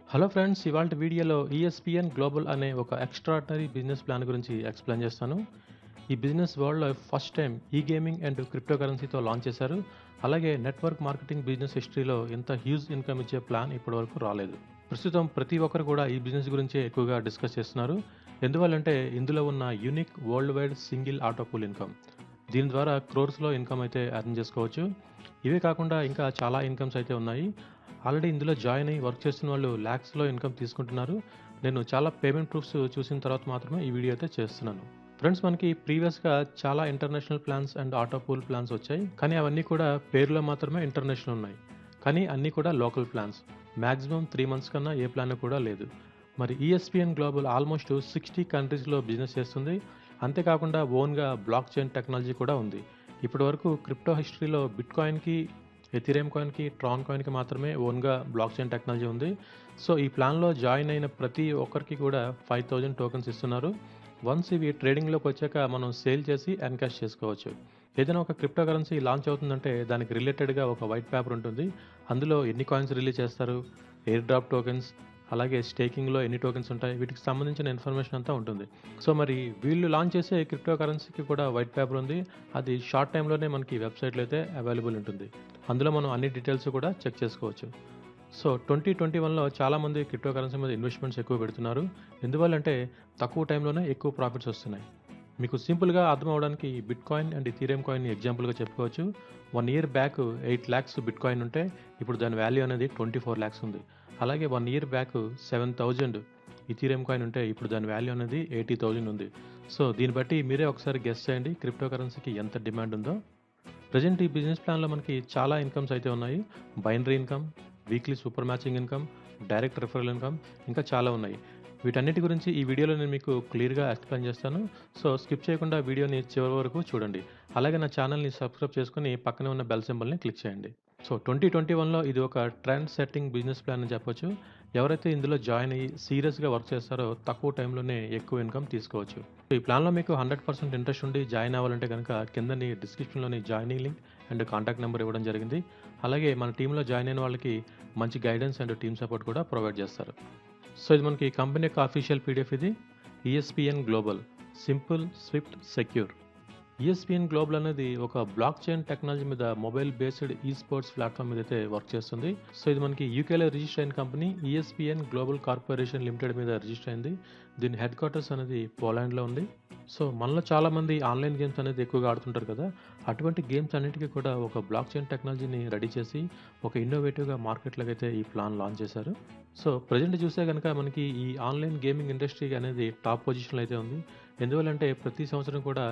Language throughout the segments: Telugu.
హలో ఫ్రెండ్స్, ఇవాల్టి వీడియోలో ఈఎస్పీఎన్ గ్లోబల్ అనే ఒక ఎక్స్ట్రాడినరీ బిజినెస్ ప్లాన్ గురించి ఎక్స్ప్లెయిన్ చేస్తాను. ఈ బిజినెస్ వరల్డ్‌లో ఫస్ట్ టైం ఈ గేమింగ్ అండ్ క్రిప్టో కరెన్సీతో లాంచ్ చేశారు. అలాగే నెట్వర్క్ మార్కెటింగ్ బిజినెస్ హిస్టరీలో ఇంత హ్యూజ్ ఇన్కమ్ ఇచ్చే ప్లాన్ ఇప్పటివరకు రాలేదు. ప్రస్తుతం ప్రతి ఒక్కరు కూడా ఈ బిజినెస్ గురించే ఎక్కువగా డిస్కస్ చేస్తున్నారు. ఎందువల్లంటే ఇందులో ఉన్న unique world wide single auto pool income. దీని ద్వారా క్రోర్స్‌లో ఇన్కమ్ అయితే ఎర్న్ చేసుకోవచ్చు. ఇవే కాకుండా ఇంకా చాలా ఇన్కమ్స్ అయితే ఉన్నాయి. ఆల్రెడీ ఇందులో జాయిన్ అయ్యి వర్క్ చేస్తున్న వాళ్ళు లాక్స్‌లో ఇన్కమ్ తీసుకుంటున్నారు. నేను చాలా పేమెంట్ ప్రూఫ్స్ చూసిన తర్వాత మాత్రమే ఈ వీడియో అయితే చేస్తున్నాను. ఫ్రెండ్స్, మనకి ప్రీవియస్‌గా చాలా international plans and auto pool plans వచ్చాయి. కానీ అవన్నీ కూడా పేరులో మాత్రమే ఇంటర్నేషనల్ ఉన్నాయి. కానీ అన్నీ కూడా లోకల్ ప్లాన్స్. మాక్సిమం 3 మంత్స్ కన్నా ఏ ప్లాన్ కూడా లేదు. మరి ఈఎస్పీఎన్ గ్లోబల్ ఆల్మోస్ట్ 60 కంట్రీస్‌లో బిజినెస్ చేస్తుంది. అంతేకాకుండా ఓన్‌గా బ్లాక్ చైన్ టెక్నాలజీ కూడా ఉంది. ఇప్పటివరకు క్రిప్టో హిస్టరీలో బిట్‌కాయిన్‌కి, ఎథీరియం కాయిన్‌కి, ట్రాన్ కాయిన్‌కి మాత్రమే ఓన్‌గా బ్లాక్ చైన్ టెక్నాలజీ ఉంది. సో, ఈ ప్లాన్‌లో జాయిన్ అయిన ప్రతి ఒక్కరికి కూడా 5000 టోకెన్స్ ఇస్తున్నారు. వన్స్ ఇవి ట్రేడింగ్‌లోకి వచ్చాక మనం సేల్ చేసి ఎన్‌కాష్ చేసుకోవచ్చు. ఏదైనా ఒక క్రిప్టో కరెన్సీ లాంచ్ అవుతుందంటే దానికి రిలేటెడ్‌గా ఒక వైట్ పేపర్ ఉంటుంది. అందులో ఎన్ని కాయిన్స్ రిలీజ్ చేస్తారు, ఎయిర్ డ్రాప్ టోకెన్స్, అలాగే స్టేకింగ్‌లో ఎన్ని టోకెన్స్ ఉంటాయి, వీటికి సంబంధించిన ఇన్ఫర్మేషన్ అంతా ఉంటుంది. సో, మరి వీళ్ళు లాంచ్ చేసే క్రిప్టో కరెన్సీకి కూడా వైట్ పేపర్ ఉంది. అది షార్ట్ టైమ్‌లోనే మనకి వెబ్‌సైట్‌లో అయితే అవైలబుల్ ఉంటుంది. అందులో మనం అన్ని డీటెయిల్స్ కూడా చెక్ చేసుకోవచ్చు. సో, 2021లో చాలామంది క్రిప్టో కరెన్సీ మీద ఇన్వెస్ట్‌మెంట్స్ ఎక్కువ పెడుతున్నారు. ఎందువల్లంటే తక్కువ టైంలోనే ఎక్కువ ప్రాఫిట్స్ వస్తున్నాయి. మీకు సింపుల్‌గా అర్థం అవ్వడానికి బిట్‌కాయిన్ అండ్ ఇథీరియం కాయిన్‌ని ఎగ్జాంపుల్‌గా చెప్పుకోవచ్చు. 1 ఇయర్ బ్యాక్ 8,00,000 బిట్‌కాయిన్ ఉంటే ఇప్పుడు దాని వాల్యూ అనేది 24,00,000 ఉంది. అలాగే 1 ఇయర్ బ్యాక్ 7,000 ఇథీరియం కాయిన్ ఉంటే ఇప్పుడు దాని వాల్యూ అనేది 80,000 ఉంది. సో, దీన్ని బట్టి మీరే ఒకసారి గెస్ చేయండి క్రిప్టో కరెన్సీకి ఎంత డిమాండ్ ఉందో. ప్రెజెంట్ ఈ బిజినెస్ ప్లాన్‌లో మనకి చాలా ఇన్కమ్స్ అయితే ఉన్నాయి. Binary income, weekly super matching income, direct referral income, ఇంకా చాలా ఉన్నాయి. వీటన్నిటి గురించి ఈ వీడియోలో నేను మీకు క్లియర్‌గా ఎక్స్‌ప్లెయిన్ చేస్తాను. సో, స్కిప్ చేయకుండా వీడియోని చివరి వరకు చూడండి. అలాగే నా ఛానెల్‌ని సబ్స్క్రైబ్ చేసుకొని పక్కనే ఉన్న బెల్ సింబల్‌ని క్లిక్ చేయండి. సో, 2021లో ఇది ఒక ట్రెండ్ సెట్టింగ్ బిజినెస్ ప్లాన్ అని చెప్పొచ్చు. ఎవరైతే ఇందులో జాయిన్ అయ్యి సీరియస్‌గా వర్క్ చేస్తారో తక్కువ టైంలోనే ఎక్కువ ఇన్కమ్ తీసుకోవచ్చు. ఈ ప్లాన్‌లో మీకు 100% ఇంట్రెస్ట్ ఉండి జాయిన్ అవ్వాలంటే గనక కిందని డిస్క్రిప్షన్‌లోని joining link and contact number ఇవ్వడం జరిగింది. అలాగే మన టీమ్‌లో జాయిన్ అయిన వాళ్ళకి మంచి గైడెన్స్ అండ్ టీమ్ సపోర్ట్ కూడా ప్రొవైడ్ చేస్తారు. సో, ఇది మనకి కంపెనీ యొక్క అఫీషియల్ పీడిఎఫ్ ఇది. ESPN global simple, swift, secure. ESPN global అనేది ఒక బ్లాక్ చైన్ టెక్నాలజీ మీద mobile based esports platform మీద అయితే వర్క్ చేస్తుంది. సో, ఇది మనకి యూకేలో రిజిస్టర్ అయిన company ESPN global corporation limited మీద రిజిస్టర్ అయింది. దీని హెడ్ క్వార్టర్స్ అనేది పోలాండ్లో ఉంది. సో, మనలో చాలామంది ఆన్లైన్ గేమ్స్ అనేది ఎక్కువగా ఆడుతుంటారు కదా! అటువంటి గేమ్స్ అన్నిటికీ కూడా ఒక బ్లాక్ చైన్ టెక్నాలజీని రెడీ చేసి ఒక ఇన్నోవేటివ్‌గా మార్కెట్‌లోకి అయితే ఈ ప్లాన్ లాంచ్ చేశారు. సో, ప్రెజెంట్ చూస్తే గనక మనకి ఈ ఆన్లైన్ గేమింగ్ ఇండస్ట్రీ అనేది టాప్ పొజిషన్‌లో అయితే ఉంది. ఎందువల్లంటే ప్రతి సంవత్సరం కూడా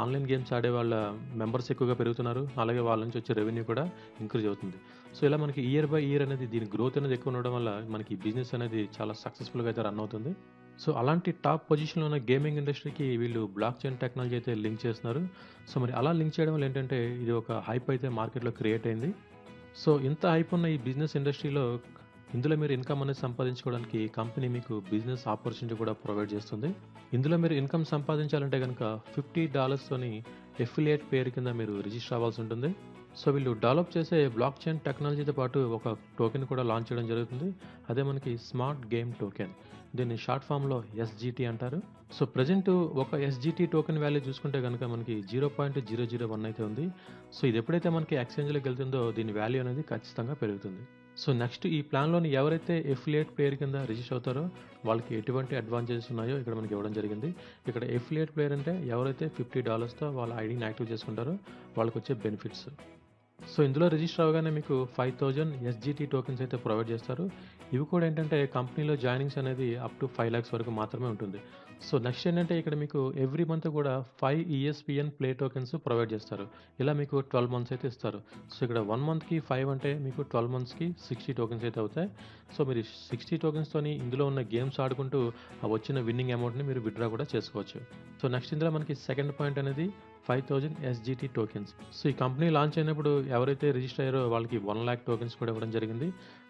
ఆన్లైన్ గేమ్స్ ఆడే వాళ్ళ మెంబర్స్ ఎక్కువగా పెరుగుతున్నారు. అలాగే వాళ్ళ నుంచి వచ్చే రెవెన్యూ కూడా ఇంక్రీజ్ అవుతుంది. సో, ఇలా మనకి ఇయర్ బై ఇయర్ అనేది దీని గ్రోత్ అనేది ఎక్కువ ఉండడం వల్ల మనకి బిజినెస్ అనేది చాలా సక్సెస్‌ఫుల్‌గా అయితే రన్ అవుతుంది. సో, అలాంటి టాప్ పొజిషన్‌లో ఉన్న గేమింగ్ ఇండస్ట్రీకి వీళ్ళు బ్లాక్ చైన్ టెక్నాలజీ అయితే లింక్ చేస్తున్నారు. సో, మరి అలా లింక్ చేయడం వల్ల ఏంటంటే ఇది ఒక హైప్ అయితే మార్కెట్‌లో క్రియేట్ అయింది. సో, ఇంత హైప్ ఉన్న ఈ బిజినెస్ ఇండస్ట్రీలో ఇందులో మీరు ఇన్కమ్ అనేది సంపాదించుకోవడానికి కంపెనీ మీకు బిజినెస్ ఆపర్చునిటీ కూడా ప్రొవైడ్ చేస్తుంది. ఇందులో మీరు ఇన్కమ్ సంపాదించాలంటే గనక $50తోని ఎఫిలియేట్ పేరు కింద మీరు రిజిస్టర్ అవ్వాల్సి ఉంటుంది. సో, వీళ్ళు డెవలప్ చేసే బ్లాక్ చైన్ టెక్నాలజీతో పాటు ఒక టోకెన్ కూడా లాంచ్ చేయడం జరుగుతుంది. అదే మనకి స్మార్ట్ గేమ్ టోకెన్. దీన్ని షార్ట్ ఫామ్‌లో ఎస్‌జీటీ అంటారు. సో, ప్రెజెంట్ ఒక ఎస్‌జీటీ టోకెన్ వాల్యూ చూసుకుంటే గనక మనకి 0.001 అయితే ఉంది. సో, ఇది ఎప్పుడైతే మనకి ఎక్స్‌చేంజ్‌లోకి వెళ్తుందో దీని వాల్యూ అనేది ఖచ్చితంగా పెరుగుతుంది. సో, నెక్స్ట్ ఈ ప్లాన్‌లోని ఎవరైతే ఎఫిలియేట్ పేరు కింద రిజిస్టర్ అవుతారో వాళ్ళకి ఎటువంటి అడ్వాంటేజెస్ ఉన్నాయో ఇక్కడ మనకి ఇవ్వడం జరిగింది. ఇక్కడ ఎఫిలియేట్ ప్లేయర్ అంటే ఎవరైతే $50తో వాళ్ళ ఐడీని యాక్టివ్ చేసుకుంటారో వాళ్ళకొచ్చే బెనిఫిట్స్. సో, ఇందులో రిజిస్టర్ అవ్వగానే మీకు 5000 ఎస్‌జీటీ టోకెన్స్ అయితే ప్రొవైడ్ చేస్తారు. ఇవి కూడా ఏంటంటే కంపెనీలో జాయినింగ్స్ అనేది అప్ టు 5,00,000 వరకు మాత్రమే ఉంటుంది. సో, నెక్స్ట్ ఏంటంటే ఇక్కడ మీకు ఎవ్రీ మంత్ కూడా 5 ఈఎస్పీఎన్ ప్లే టోకెన్స్ ప్రొవైడ్ చేస్తారు. ఇలా మీకు 12 మంత్స్ అయితే ఇస్తారు. సో, ఇక్కడ 1 మంత్‌కి 5 అంటే మీకు 12 మంత్స్‌కి 60 టోకెన్స్ అయితే అవుతాయి. సో, మీరు 60 టోకెన్స్‌తోని ఇందులో ఉన్న గేమ్స్ ఆడుకుంటూ ఆ వచ్చిన విన్నింగ్ అమౌంట్‌ని మీరు విత్‌డ్రా కూడా చేసుకోవచ్చు. సో, నెక్స్ట్ ఇందులో మనకి సెకండ్ పాయింట్ అనేది 5000 ఎస్‌జీటీ టోకెన్స్. సో, ఈ కంపెనీ లాంచ్ అయినప్పుడు ఎవరైతే రిజిస్టర్ అయ్యారో వాళ్ళకి 1,00,000 టోకెన్స్ కూడా ఇవ్వడం జరిగింది.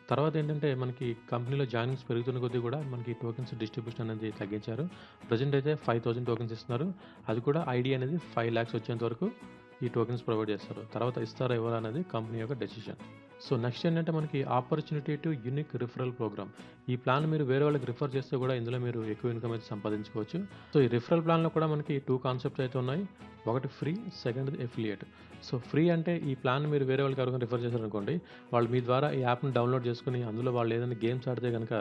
తర్వాత ఏంటంటే మనకి కంపెనీలో జాయినింగ్స్ పెరుగుతున్న కొద్దీ కూడా మనకి టోకెన్స్ డిస్ట్రిబ్యూషన్ అనేది తగ్గించారు. ప్రెజెంట్ అయితే 5000 టోకెన్స్ ఇస్తున్నారు. అది కూడా ఐడీ అనేది 5,00,000 వచ్చేంత వరకు ఈ టోకెన్స్ ప్రొవైడ్ చేస్తారు. తర్వాత ఇస్తారా ఇవ్వరా అనేది కంపెనీ యొక్క డెసిషన్. సో నెక్స్ట్ ఏంటంటే మనకి opportunity to unique referral programme. ఈ ప్లాన్ మీరు వేరే వాళ్ళకి రిఫర్ చేస్తే కూడా ఇందులో మీరు ఎక్కువ ఇన్కమ్ అయితే సంపాదించుకోవచ్చు. సో ఈ రిఫరల్ ప్లాన్లో కూడా మనకి 2 కాన్సెప్ట్స్ అయితే ఉన్నాయి. ఒకటి ఫ్రీ, సెకండ్ది ఎఫిలియేట్. సో ఫ్రీ అంటే ఈ ప్లాన్ మీరు వేరే వాళ్ళకి ఎవరికైనా రిఫర్ చేశారనుకోండి, వాళ్ళు మీ ద్వారా ఈ యాప్ని డౌన్లోడ్ చేసుకుని అందులో వాళ్ళు ఏదైనా గేమ్స్ ఆడితే కనుక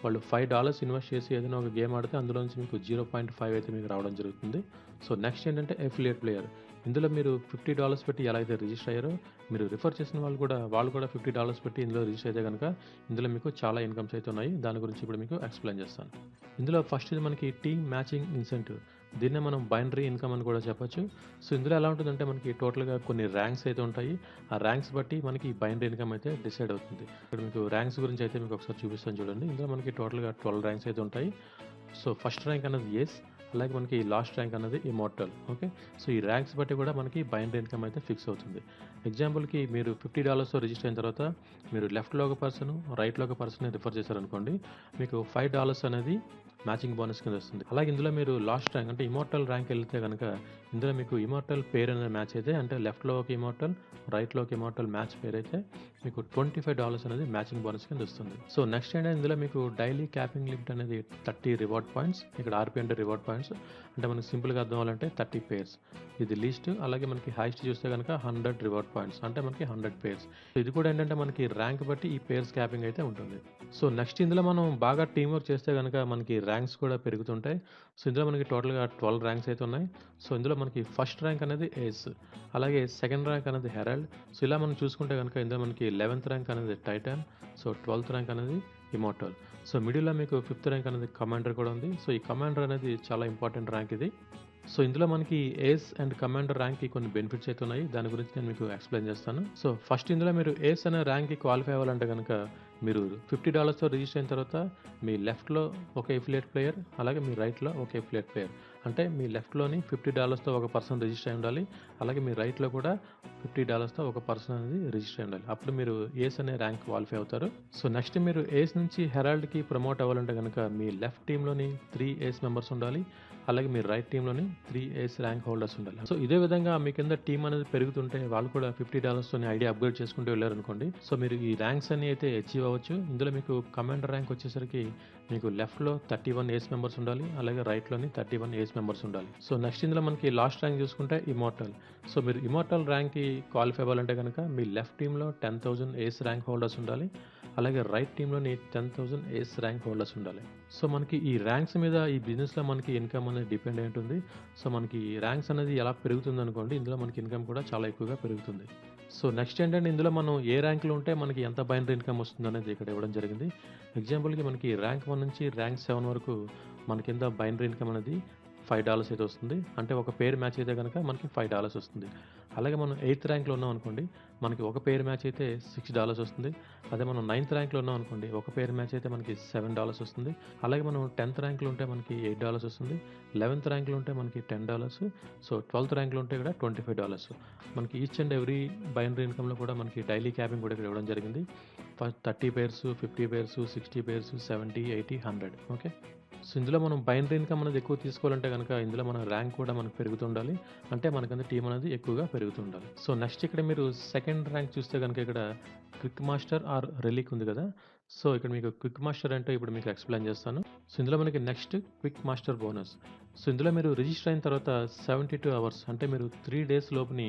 వాళ్ళు $5 ఇన్వెస్ట్ చేసి ఏదైనా ఒక గేమ్ ఆడితే అందులో నుంచి మీకు 0.5 అయితే మీకు రావడం జరుగుతుంది. సో నెక్స్ట్ ఏంటంటే ఎఫిలియేట్ ప్లేయర్. ఇందులో మీరు $50 పెట్టి ఎలా అయితే రిజిస్టర్ అయ్యారో, మీరు రిఫర్ చేసిన వాళ్ళు కూడా $50 పెట్టి ఇందులో రిజిస్టర్ అయితే కనుక ఇందులో మీకు చాలా ఇన్కమ్స్ అయితే ఉన్నాయి. దాని గురించి ఇప్పుడు మీకు ఎక్స్ప్లెయిన్ చేస్తాను. ఇందులో ఫస్ట్ ఇది మనకి టీమ్ మ్యాచింగ్ ఇన్సెంటివ్. దీన్నే మనం బైనరీ ఇన్కమ్ అని కూడా చెప్పొచ్చు. సో ఇందులో ఎలా ఉంటుందంటే మనకి టోటల్గా కొన్ని ర్యాంక్స్ అయితే ఉంటాయి. ఆ ర్యాంక్స్ బట్టి మనకి బైనరీ ఇన్కమ్ అయితే డిసైడ్ అవుతుంది. ఇక్కడ మీకు ర్యాంక్స్ గురించి అయితే మీకు ఒకసారి చూపిస్తాను చూడండి. ఇందులో మనకి టోటల్గా 12 ర్యాంక్స్ అయితే ఉంటాయి. సో ఫస్ట్ ర్యాంక్ అనేది ఏస్, అలాగే మనకి లాస్ట్ ర్యాంక్ అనేది ఇమోర్టల్. ఓకే, సో ఈ ర్యాంక్స్ బట్టి కూడా మనకి బైనరీ ఇన్కమ్ అయితే ఫిక్స్ అవుతుంది. ఎగ్జాంపుల్కి మీరు $50 రిజిస్టర్ అయిన తర్వాత మీరు లెఫ్ట్లో ఒక పర్సన్, రైట్లో ఒక పర్సన్ రిఫర్ చేశారనుకోండి, మీకు $5 అనేది మ్యాచింగ్ బోనస్ కింద వస్తుంది. అలాగే ఇందులో మీరు లాస్ట్ ర్యాంక్ అంటే ఇమోర్టల్ ర్యాంక్ వెళ్తే కనుక ఇందులో మీకు ఇమోర్టల్ పేర్ అనేది మ్యాచ్ అయితే, అంటే లెఫ్ట్లో ఒక ఇమోర్టల్, రైట్లో ఒక ఇమోర్టల్ మ్యాచ్ పేర్ అయితే మీకు $25 అనేది మ్యాచింగ్ బోనస్ కింద వస్తుంది. సో నెక్స్ట్ ఏంటంటే ఇందులో మీకు డైలీ క్యాపింగ్ లిమిట్ అనేది 30 రివార్డ్ పాయింట్స్. ఇక్కడ RP అంటే రివార్డ్ పాయింట్స్, అంటే మనకి సింపుల్గా అర్థం అవ్వాలంటే 30 పేర్స్ ఇది లీస్ట్. అలాగే మనకి హైయెస్ట్ చూస్తే కనుక 100 రివార్డ్ పాయింట్స్, అంటే మనకి 100 పేర్స్. ఇది కూడా ఏంటంటే మనకి ర్యాంక్ బట్టి ఈ పేర్స్ క్యాపింగ్ అయితే ఉంటుంది. సో నెక్స్ట్ ఇందులో మనం బాగా టీం వర్క్ చేస్తే కనుక మనకి ర్యాంక్స్ కూడా పెరుగుతుంటాయి. సో ఇందులో మనకి టోటల్గా 12 ర్యాంక్స్ అయితే ఉన్నాయి. సో ఇందులో మనకి ఫస్ట్ ర్యాంక్ అనేది ఏస్, అలాగే సెకండ్ ర్యాంక్ అనేది హెరాల్డ్. సో ఇలా మనం చూసుకుంటే కనుక ఇందులో మనకి 11th ర్యాంక్ అనేది టైటాన్, సో 12th ర్యాంక్ అనేది ఇమోర్టల్. సో మిడిల్లో మీకు 5th ర్యాంక్ అనేది కమాండర్ కూడా ఉంది. సో ఈ కమాండర్ అనేది చాలా ఇంపార్టెంట్ ర్యాంక్ ఇది. సో ఇందులో మనకి ఏస్ అండ్ కమాండర్ ర్యాంక్కి కొన్ని బెనిఫిట్స్ అయితే ఉన్నాయి. దాని గురించి నేను మీకు ఎక్స్ప్లెయిన్ చేస్తాను. సో ఫస్ట్ ఇందులో మీరు ఏస్ అనే ర్యాంక్కి క్వాలిఫై అవ్వాలంటే కనుక మీరు $50 రిజిస్టర్ అయిన తర్వాత మీ లెఫ్ట్లో ఒక ఎఫిలియేట్ ప్లేయర్, అలాగే మీ రైట్లో ఒక ఎఫిలియేట్ ప్లేయర్. అంటే మీ లెఫ్ట్లోని $50 ఒక పర్సన్ రిజిస్టర్ అయి ఉండాలి, అలాగే మీ రైట్లో కూడా $50 ఒక పర్సన్ అనేది రిజిస్టర్ అయి ఉండాలి. అప్పుడు మీరు ఏస్ అనే ర్యాంక్ క్వాలిఫై అవుతారు. సో నెక్స్ట్ మీరు ఏస్ నుంచి హెరాల్డ్కి ప్రమోట్ అవ్వాలంటే కనుక మీ లెఫ్ట్ టీంలోని 3 ఏస్ మెంబర్స్ ఉండాలి, అలాగే మీ రైట్ టీంలోని 3 ఏస్ ర్యాంక్ హోల్డర్స్ ఉండాలి. సో ఇదే విధంగా మీ కింద టీం అనేది పెరుగుతుంటే వాళ్ళు కూడా $50 ఐడియా అప్గ్రేడ్ చేసుకుంటూ వెళ్ళారనుకోండి, సో మీరు ఈ ర్యాంక్స్ అన్ని అయితే అచీవ్ అవ్వచ్చు. ఇందులో మీకు కమాండర్ ర్యాంక్ వచ్చేసరికి మీకు లెఫ్ట్లో 31 ఏస్ మెంబర్స్ ఉండాలి, అలాగే రైట్లోని 31 ఏస్ మెంబర్స్ ఉండాలి. సో నెక్స్ట్ ఇందులో మనకి లాస్ట్ ర్యాంక్ చూసుకుంటే ఇమోర్టల్. సో మీరు ఇమోర్టల్ ర్యాంక్కి క్వాలిఫై అవ్వాలంటే కనుక మీ లెఫ్ట్ టీంలో 10,000 ఏస్ ర్యాంక్ హోల్డర్స్ ఉండాలి, అలాగే రైట్ టీంలోని 10,000 ఏస్ ర్యాంక్ హోల్డర్స్ ఉండాలి. సో మనకి ఈ ర్యాంక్స్ మీద ఈ బిజినెస్లో మనకి ఇన్కమ్ అనేది డిపెండ్ అయి ఉంటుంది. సో మనకి ర్యాంక్స్ అనేది ఎలా పెరుగుతుంది అనుకోండి, ఇందులో మనకి ఇన్కమ్ కూడా చాలా ఎక్కువగా పెరుగుతుంది. సో నెక్స్ట్ ఏంటంటే ఇందులో మనం ఏ ర్యాంక్లో ఉంటే మనకి ఎంత బైనరీ ఇన్కమ్ వస్తుంది అనేది ఇక్కడ ఇవ్వడం జరిగింది. ఎగ్జాంపుల్కి మనకి ర్యాంక్ 1 నుంచి ర్యాంక్ 7 వరకు మనకి కింద బైనరీ ఇన్కమ్ అనేది $5 అయితే వస్తుంది. అంటే ఒక పేరు మ్యాచ్ అయితే కనుక మనకి $5 వస్తుంది. అలాగే మనం 8th ర్యాంక్లో ఉన్నాం అనుకోండి, మనకి ఒక పేరు మ్యాచ్ అయితే $6 వస్తుంది. అదే మనం 9th ర్యాంక్లో ఉన్నాం అనుకోండి, ఒక పేరు మ్యాచ్ అయితే మనకి $7 వస్తుంది. అలాగే మనం 10th ర్యాంక్లో ఉంటే మనకి $8 వస్తుంది. 11th ర్యాంక్లో ఉంటే మనకి $10. సో 12th ర్యాంక్లో ఉంటే ఇక్కడ $25. మనకి ఈచ్ అండ్ ఎవ్రీ బైనరీ ఇన్కమ్లో కూడా మనకి డైలీ క్యాపింగ్ కూడా ఇక్కడ ఇవ్వడం జరిగింది. 30 pairs, 50 pairs, 60 pairs, 70, 80, 100. Okay, so ఇందులో మనం బైనరీ ఇన్కమ్ అనేది ఎక్కువ తీసుకోవాలంటే కనుక ఇందులో మన ర్యాంక్ కూడా మనకు పెరుగుతుండాలి, అంటే మనకంత టీం అనేది ఎక్కువగా పెరుగుతుండాలి. సో నెక్స్ట్ ఇక్కడ మీరు సెకండ్ ర్యాంక్ చూస్తే కనుక ఇక్కడ క్విక్ మాస్టర్ ఆర్ రెలిక్ ఉంది కదా. సో ఇక్కడ మీకు క్విక్ మాస్టర్ అంటే ఇప్పుడు మీకు ఎక్స్ప్లెయిన్ చేస్తాను. సో ఇందులో మనకి next quick master bonus. So ఇందులో మీరు రిజిస్టర్ అయిన తర్వాత 72 అవర్స్ అంటే మీరు 3 డేస్ లోపుని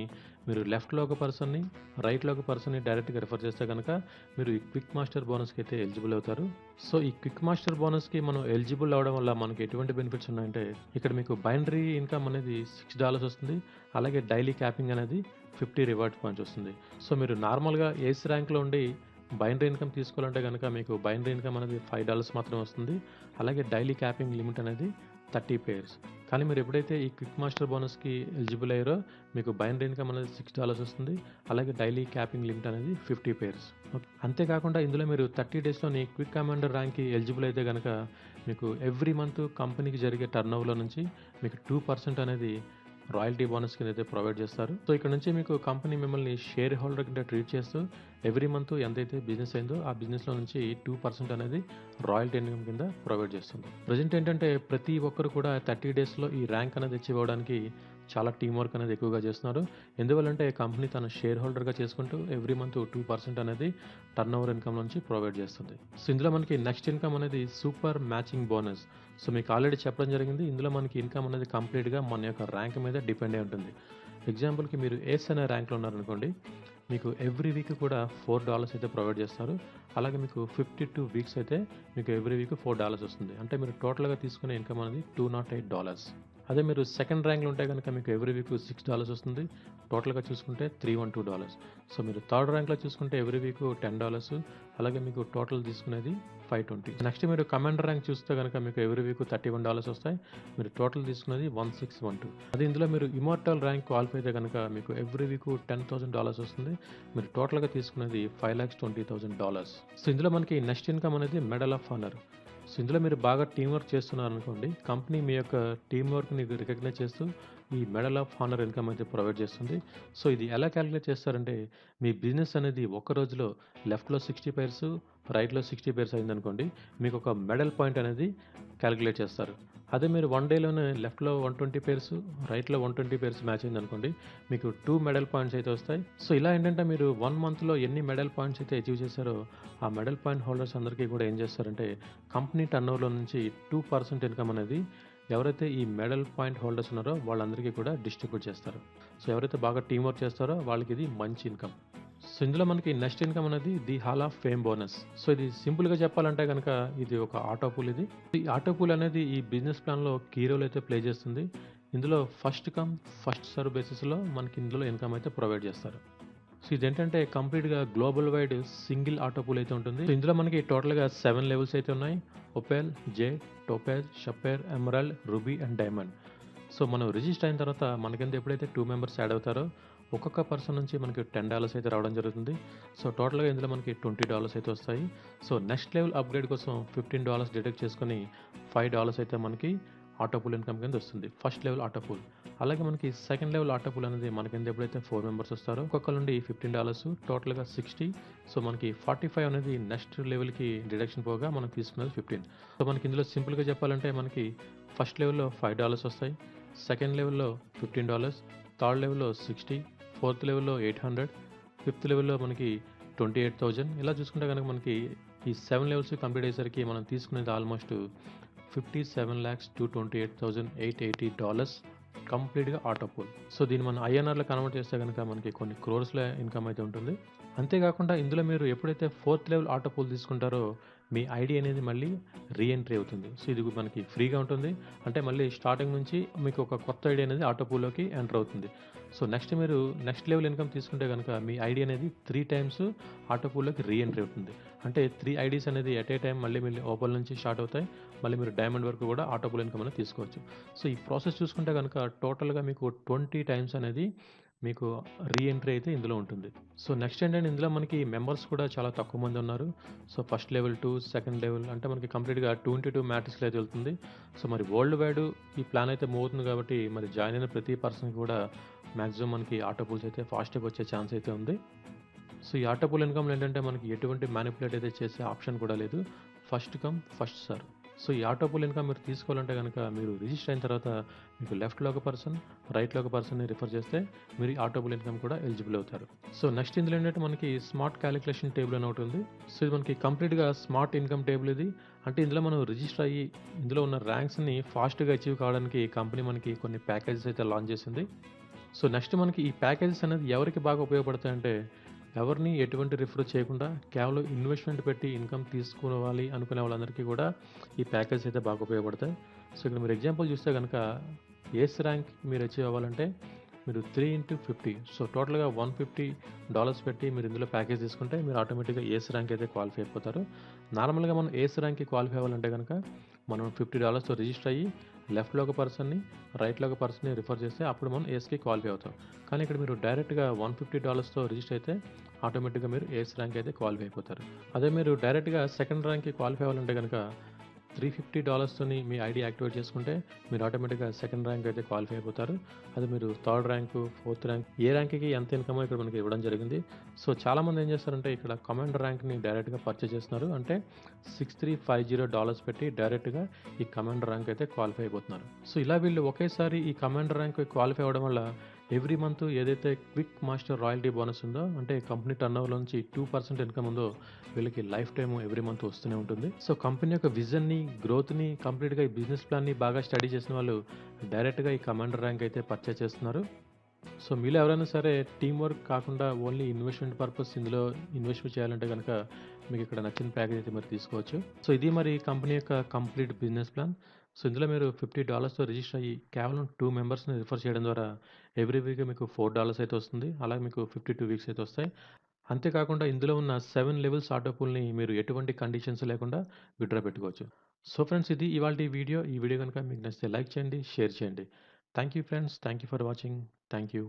మీరు లెఫ్ట్లో ఒక పర్సన్ని, రైట్లో ఒక పర్సన్ని డైరెక్ట్గా రిఫర్ చేస్తే కనుక మీరు ఈ క్విక్ మాస్టర్ బోనస్కి అయితే ఎలిజిబుల్ అవుతారు. సో ఈ క్విక్ మాస్టర్ బోనస్కి మనం ఎలిజిబుల్ అవడం వల్ల మనకి ఎటువంటి బెనిఫిట్స్ ఉన్నాయంటే ఇక్కడ మీకు బైనరీ ఇన్కమ్ అనేది $6 వస్తుంది, అలాగే డైలీ క్యాపింగ్ అనేది 50 రివార్డ్ పాయింట్స్ వస్తుంది. సో మీరు నార్మల్గా ఏస్ ర్యాంక్లో ఉండి బైనరీ ఇన్కమ్ తీసుకోవాలంటే కనుక మీకు బైనరీ ఇన్కమ్ అనేది $5 మాత్రమే వస్తుంది, అలాగే డైలీ క్యాపింగ్ లిమిట్ అనేది 30 పేర్స్. కానీ మీరు ఎప్పుడైతే ఈ క్విక్ మాస్టర్ బోనస్కి ఎలిజిబుల్ అయ్యారో మీకు బైనరీ ఇన్కమ్ అనేది $6 వస్తుంది, అలాగే డైలీ క్యాపింగ్ లిమిట్ అనేది 50 పేర్స్. అంతేకాకుండా ఇందులో మీరు 30 డేస్లోని క్విక్ కమాండర్ ర్యాంక్కి ఎలిజిబుల్ అయితే కనుక మీకు ఎవ్రీ మంత్ కంపెనీకి జరిగే టర్న్ ఓవర్లో నుంచి మీకు 2% అనేది రాయల్టీ బోనస్ కింద అయితే ప్రొవైడ్ చేస్తారు. సో ఇక్కడ నుంచి మీకు కంపెనీ మిమ్మల్ని షేర్ హోల్డర్ కింద ట్రీట్ చేస్తూ ఎవ్రీ మంత్ ఎంతైతే బిజినెస్ అయిందో ఆ బిజినెస్లో నుంచి 2% అనేది రాయల్టీ ఇన్కమ్ కింద ప్రొవైడ్ చేస్తుంది. ప్రజెంట్ ఏంటంటే ప్రతి ఒక్కరు కూడా 30 డేస్లో ఈ ర్యాంక్ అనేది అచీవ్ అవ్వడానికి చాలా టీమ్ వర్క్ అనేది ఎక్కువగా చేస్తున్నారు. ఎందువల్లంటే కంపెనీ తన షేర్ హోల్డర్‌గా చేసుకుంటూ ఎవ్రీ మంత్ 2% అనేది టర్నోవర్ ఇన్‌కమ్ నుంచి ప్రొవైడ్ చేస్తుంది. సో, ఇందులో మనకి నెక్స్ట్ ఇన్‌కమ్ అనేది సూపర్ మ్యాచింగ్ బోనస్. సో, మీకు ఆల్రెడీ చెప్పడం జరిగింది. ఇందులో మనకి ఇన్‌కమ్ అనేది కంప్లీట్‌గా మన యొక్క ర్యాంక్ మీద డిపెండ్ అయి ఉంటుంది. ఎగ్జాంపుల్‌కి మీరు ఏస్ అనే ర్యాంక్‌లో ఉన్నారనుకోండి. మీకు ఎవ్రీ వీక్ కూడా $4 అయితే ప్రొవైడ్ చేస్తారు. అలాగే మీకు 52 వీక్స్ అయితే మీకు ఎవ్రీ వీక్ $4 వస్తుంది. అంటే మీరు టోటల్‌గా తీసుకునే ఇన్‌కమ్ అనేది $208. అదే మీరు సెకండ్ ర్యాంక్‌లో ఉంటే గనుక మీకు ఎవ్రీ వీక్ $6 వస్తుంది. టోటల్‌గా చూసుకుంటే $312. సో, మీరు థర్డ్ ర్యాంక్‌లో చూసుకుంటే ఎవ్రీ వీక్ $10 అలాగే మీకు టోటల్ తీసుకునేది $520. నెక్స్ట్ మీరు కమాండర్ ర్యాంక్ చూస్తే గనుక మీకు ఎవ్రీ వీక్ $31 వస్తాయి. మీరు టోటల్ తీసుకునేది $1612. అదే ఇందులో మీరు ఇమ్మోర్టల్ ర్యాంక్ క్వాలిఫై అయితే గనుక మీకు ఎవ్రీ వీక్ $10,000 వస్తుంది. మీరు టోటల్‌గా తీసుకునేది $5,20,000. సో, ఇందులో మనకి నెక్స్ట్ ఇన్‌కమ్ అనేది మెడల్ ఆఫ్ ఆనర్. సో, ఇందులో మీరు బాగా టీమ్ వర్క్ చేస్తున్నారనుకోండి. కంపెనీ మీ యొక్క టీమ్ వర్క్‌ని రికగ్నైజ్ చేస్తూ ఈ మెడల్ ఆఫ్ హానర్ ఇన్‌కమ్ అయితే ప్రొవైడ్ చేస్తుంది. సో, ఇది ఎలా క్యాలిక్యులేట్ చేస్తారంటే మీ బిజినెస్ అనేది ఒక్క రోజులో లెఫ్ట్‌లో 60 పెయిర్స్, రైట్‌లో 60 పెయిర్స్ అయిందనుకోండి. మీకు ఒక మెడల్ పాయింట్ అనేది క్యాలిక్యులేట్ చేస్తారు. అదే మీరు వన్ డేలోనే లెఫ్ట్‌లో 120 పెయిర్స్, రైట్‌లో 120 పెయిర్స్ మ్యాచ్ అయిందనుకోండి. మీకు 2 మెడల్ పాయింట్స్ అయితే వస్తాయి. సో, ఇలా ఏంటంటే మీరు 1 మంత్‌లో ఎన్ని మెడల్ పాయింట్స్ అయితే అచీవ్ చేశారో ఆ మెడల్ పాయింట్ హోల్డర్స్ అందరికీ కూడా ఏం చేస్తారంటే కంపెనీ టర్నోవర్‌లో నుంచి 2% ఇన్‌కమ్ అనేది ఎవరైతే ఈ మెడల్ పాయింట్ హోల్డర్స్ ఉన్నారో వాళ్ళందరికీ కూడా డిస్ట్రిబ్యూట్ చేస్తారు. సో, ఎవరైతే బాగా టీమ్ వర్క్ చేస్తారో వాళ్ళకి ఇది మంచి ఇన్‌కమ్. సో, ఇందులో మనకి నెక్స్ట్ ఇన్‌కమ్ అనేది the hall of fame bonus. So, ఇది సింపుల్‌గా చెప్పాలంటే గనక ఇది ఒక ఆటో పూల్ ఇది. ఈ ఆటో పూల్ అనేది ఈ బిజినెస్ ప్లాన్‌లో కీ రోల్ అయితే ప్లే చేస్తుంది. ఇందులో ఫస్ట్ కమ్ ఫస్ట్ సర్వ్ బేసిస్‌లో మనకి ఇందులో ఇన్‌కమ్ అయితే ప్రొవైడ్ చేస్తారు. సో, ఇదేంటంటే కంప్లీట్‌గా global wide single auto pool అయితే ఉంటుంది. సో, ఇందులో మనకి టోటల్‌గా 7 లెవెల్స్ అయితే ఉన్నాయి. Opal, jade, topaz, sapphire, emerald, ruby and diamond. So, మనం రిజిస్టర్ అయిన తర్వాత మన కింద ఎప్పుడైతే 2 మెంబర్స్ యాడ్ అవుతారో ఒక్కొక్క పర్సన్ నుంచి మనకి $10 అయితే రావడం జరుగుతుంది. సో, టోటల్‌గా ఇందులో మనకి $20 అయితే వస్తాయి. సో, నెక్స్ట్ లెవెల్ అప్‌గ్రేడ్ కోసం $15 డిడక్ట్ చేసుకొని $5 అయితే మనకి ఆటో పూల్ ఇన్‌కమ్ కింద వస్తుంది. First level auto pool. అలాగే మనకి సెకండ్ లెవెల్ ఆటో పూల్ అనేది మన కింద ఎప్పుడైతే 4 మెంబర్స్ వస్తారో ఒక్కొక్కరి నుండి $15 టోటల్‌గా 60. సో, మనకి 45 అనేది నెక్స్ట్ లెవెల్‌కి డిడక్షన్ పోగా మనం తీసుకున్నది 15. సో, మనకి ఇందులో సింపుల్‌గా చెప్పాలంటే మనకి ఫస్ట్ లెవెల్‌లో $5 వస్తాయి. సెకండ్ లెవెల్‌లో $15, థర్డ్ లెవెల్‌లో 60, ఫోర్త్ లెవెల్‌లో 800, ఫిఫ్త్ లెవెల్‌లో మనకి 28,000. ఇలా చూసుకుంటే గనక మనకి ఈ 7 లెవెల్స్ కంప్లీట్ అయ్యేసరికి మనం తీసుకునేది ఆల్మోస్ట్ $57,228,880 కంప్లీట్‌గా ఆటో పూల్. సో, దీన్ని మనం ఐఎన్ఆర్‌లో కన్వర్ట్ చేస్తే గనక మనకి కొన్ని క్రోర్స్‌ల ఇన్‌కమ్ అయితే ఉంటుంది. అంతేకాకుండా ఇందులో మీరు ఎప్పుడైతే ఫోర్త్ లెవెల్ ఆటో పూల్ తీసుకుంటారో మీ ఐడీ అనేది మళ్ళీ రీ ఎంట్రీ అవుతుంది. సో, ఇది మనకి ఫ్రీగా ఉంటుంది. అంటే మళ్ళీ స్టార్టింగ్ నుంచి మీకు ఒక కొత్త ఐడీ అనేది ఆటో పూల్‌లోకి ఎంటర్ అవుతుంది. సో, మీరు నెక్స్ట్ లెవెల్ ఇన్‌కమ్ తీసుకుంటే గనక మీ ఐడీ అనేది 3 టైమ్స్ ఆటో పూల్‌లోకి రీ ఎంట్రీ అవుతుంది. అంటే 3 ఐడీస్ అనేది ఎట్ ఏ టైమ్ మళ్ళీ ఓపెన్ నుంచి స్టార్ట్ అవుతాయి. మళ్ళీ మీరు డైమండ్ వరకు కూడా ఆటో పూల్ ఇన్‌కమ్ అనేది తీసుకోవచ్చు. సో, ఈ ప్రాసెస్ చూసుకుంటే గనక టోటల్‌గా మీకు 20 టైమ్స్ అనేది మీకు రీ ఎంట్రీ అయితే ఇందులో ఉంటుంది. సో, నెక్స్ట్ ఏంటంటే ఇందులో మనకి మెంబర్స్ కూడా చాలా తక్కువ మంది ఉన్నారు. So, first level 2, second level అంటే మనకి కంప్లీట్‌గా 2-2 మ్యాట్రిక్స్‌లో అయితే వెళ్తుంది. సో, మరి వరల్డ్ వైడ్ ఈ ప్లాన్ అయితే మూవ్ అవుతుంది కాబట్టి మరి జాయిన్ అయిన ప్రతి పర్సన్‌కి కూడా మాక్సిమం మనకి ఆటో పూల్స్ అయితే ఫాస్ట్‌గా వచ్చే ఛాన్స్ అయితే ఉంది. సో, ఈ ఆటో పూల్ ఇన్‌కమ్‌లో ఏంటంటే మనకి ఎటువంటి మ్యానిపులేట్ అయితే చేసే ఆప్షన్ కూడా లేదు. First come first serve. So, ఈ ఆటో పూల్ ఇన్‌కమ్ మీరు తీసుకోవాలంటే గనక మీరు రిజిస్టర్ అయిన తర్వాత మీకు లెఫ్ట్‌లో ఒక పర్సన్, రైట్‌లో ఒక పర్సన్‌ని రిఫర్ చేస్తే మీరు ఈ ఆటో పూల్ ఇన్‌కమ్ కూడా ఎలిజిబుల్ అవుతారు. సో, నెక్స్ట్ ఇందులో ఏంటంటే మనకి స్మార్ట్ క్యాలిక్యులేషన్ టేబుల్ అని ఒకటి ఉంది. సో, ఇది మనకి కంప్లీట్‌గా స్మార్ట్ ఇన్‌కమ్ టేబుల్ ఇది. అంటే ఇందులో మనం రిజిస్టర్ అయ్యి ఇందులో ఉన్న ర్యాంక్స్‌ని ఫాస్ట్‌గా అచీవ్ కావడానికి కంపెనీ మనకి కొన్ని ప్యాకేజెస్ అయితే లాంచ్ చేసింది. సో, నెక్స్ట్ మనకి ఈ ప్యాకేజెస్ అనేది ఎవరికి బాగా ఉపయోగపడతాయంటే ఎవరిని ఎటువంటి రిఫర్ చేయకుండా కేవలం ఇన్వెస్ట్‌మెంట్ పెట్టి ఇన్‌కమ్ తీసుకోవాలి అనుకునే వాళ్ళందరికీ కూడా ఈ ప్యాకేజ్ అయితే బాగా ఉపయోగపడతాయి. సో, ఇక్కడ మీరు ఎగ్జాంపుల్ చూస్తే గనక ఏస్ ర్యాంక్ మీరు అచీవ్ అవ్వాలంటే మీరు 3/50 సో, టోటల్‌గా $150 పెట్టి మీరు ఇందులో ప్యాకేజ్ తీసుకుంటే మీరు ఆటోమేటిక్‌గా ఏస్ ర్యాంక్ అయితే క్వాలిఫై అయిపోతారు. నార్మల్‌గా మనం ఏస్ ర్యాంక్‌కి క్వాలిఫై అవ్వాలంటే గనక మనం $50తో రిజిస్టర్ అయ్యి లెఫ్ట్‌లో ఒక పర్సన్‌ని, రైట్‌లో ఒక పర్సన్‌ని రిఫర్ చేస్తే అప్పుడు మనం ఏస్‌కి క్వాలిఫై అవుతాం. కానీ ఇక్కడ మీరు డైరెక్ట్‌గా $150తో రిజిస్టర్ అయితే ఆటోమేటిక్‌గా మీరు ఏస్ ర్యాంక్ అయితే క్వాలిఫై అయిపోతారు. అదే మీరు డైరెక్ట్‌గా సెకండ్ ర్యాంక్‌కి క్వాలిఫై అవ్వాలంటే గనక $350తోని మీ ఐడీ యాక్టివేట్ చేసుకుంటే మీరు ఆటోమేటిక్‌గా సెకండ్ ర్యాంక్ అయితే క్వాలిఫై అయిపోతారు. అది మీరు థర్డ్ ర్యాంకు, ఫోర్త్ ర్యాంక్ ఏ ర్యాంక్‌కి ఎంత ఇన్‌కమో ఇక్కడ మనకి ఇవ్వడం జరిగింది. సో చాలామంది ఏం చేస్తారంటే ఇక్కడ కమాండర్ ర్యాంక్‌ని డైరెక్ట్‌గా పర్చేజ్ చేస్తున్నారు. అంటే $6350 పెట్టి డైరెక్ట్‌గా ఈ కమాండర్ ర్యాంక్ అయితే క్వాలిఫై అయిపోతున్నారు. సో ఇలా వీళ్ళు ఒకేసారి ఈ కమాండర్ ర్యాంక్ క్వాలిఫై అవ్వడం వల్ల ఎవ్రీ మంత్ ఏదైతే క్విక్ మాస్టర్ రాయల్టీ బోనస్ ఉందో, అంటే కంపెనీ టర్నోవర్‌లో నుంచి 2% ఇన్‌కమ్ ఉందో వీళ్ళకి లైఫ్ టైమ్ ఎవ్రీ మంత్ వస్తూనే ఉంటుంది. సో కంపెనీ యొక్క విజన్‌ని, గ్రోత్‌ని కంప్లీట్‌గా ఈ బిజినెస్ ప్లాన్‌ని బాగా స్టడీ చేసిన వాళ్ళు డైరెక్ట్‌గా ఈ కమాండర్ ర్యాంక్ అయితే పర్చేజ్ చేస్తున్నారు. సో మీలో ఎవరైనా సరే టీమ్ వర్క్ కాకుండా ఓన్లీ ఇన్వెస్ట్‌మెంట్ పర్పస్ ఇందులో ఇన్వెస్ట్ చేయాలంటే గనక మీకు ఇక్కడ నచ్చిన ప్యాకేజ్ అయితే మీరు తీసుకోవచ్చు. సో ఇది మరి కంపెనీ యొక్క కంప్లీట్ బిజినెస్ ప్లాన్. సో ఇందులో మీరు $50తో రిజిస్టర్ అయ్యి కేవలం 2 మెంబర్స్‌ని రిఫర్ చేయడం ద్వారా ఎవ్రీ వీక్ మీకు $4 అయితే వస్తుంది. అలాగే మీకు 52 వీక్స్ అయితే వస్తాయి. అంతేకాకుండా ఇందులో ఉన్న 7 లెవెల్స్ ఆటో పూల్‌ని మీరు ఎటువంటి కండిషన్స్ లేకుండా విత్‌డ్రా పెట్టుకోవచ్చు. సో ఫ్రెండ్స్ ఇది ఇవాల్టి వీడియో. ఈ వీడియో గనుక మీకు నచ్చితే లైక్ చేయండి, షేర్ చేయండి. Thank you friends. Thank you for watching. Thank you.